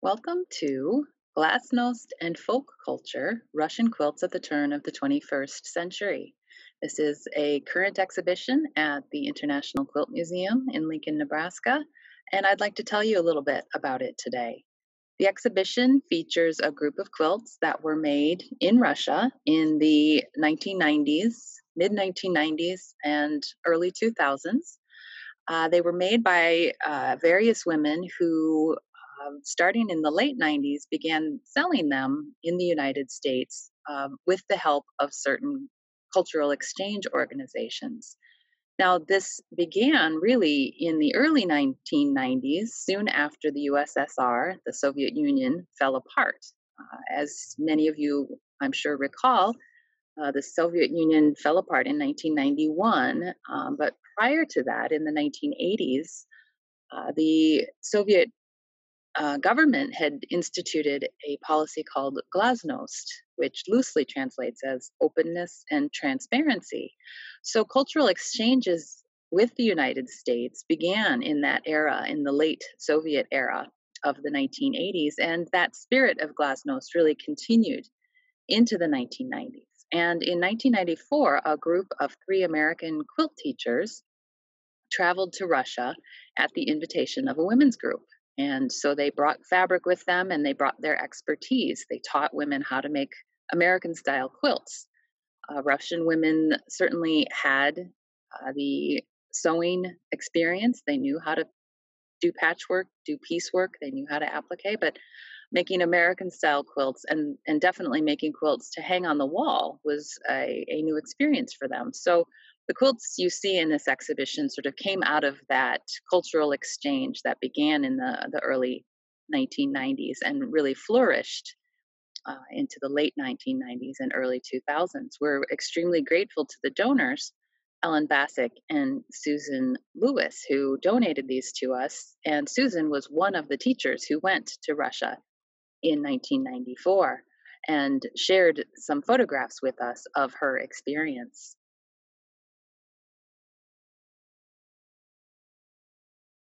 Welcome to Glasnost and Folk Culture Russian Quilts at the Turn of the 21st Century. This is a current exhibition at the International Quilt Museum in Lincoln, Nebraska, and I'd like to tell you a little bit about it today. The exhibition features a group of quilts that were made in Russia in the 1990s, mid 1990s, and early 2000s. They were made by various women who, starting in the late 90s, began selling them in the United States with the help of certain cultural exchange organizations. Now, this began really in the early 1990s, soon after the USSR, the Soviet Union, fell apart. As many of you, I'm sure, recall, the Soviet Union fell apart in 1991, but prior to that, in the 1980s, the Soviet government had instituted a policy called Glasnost, which loosely translates as openness and transparency. So cultural exchanges with the United States began in that era, in the late Soviet era of the 1980s, and that spirit of Glasnost really continued into the 1990s. And in 1994, a group of three American quilt teachers traveled to Russia at the invitation of a women's group. And so they brought fabric with them and they brought their expertise. They taught women how to make American style quilts. Russian women certainly had the sewing experience. They knew how to do patchwork, do piecework, they knew how to applique, but making American style quilts and definitely making quilts to hang on the wall was a new experience for them. So the quilts you see in this exhibition sort of came out of that cultural exchange that began in the early 1990s and really flourished into the late 1990s and early 2000s. We're extremely grateful to the donors, Ellen Bassick and Susan Lewis, who donated these to us. And Susan was one of the teachers who went to Russia in 1994 and shared some photographs with us of her experience.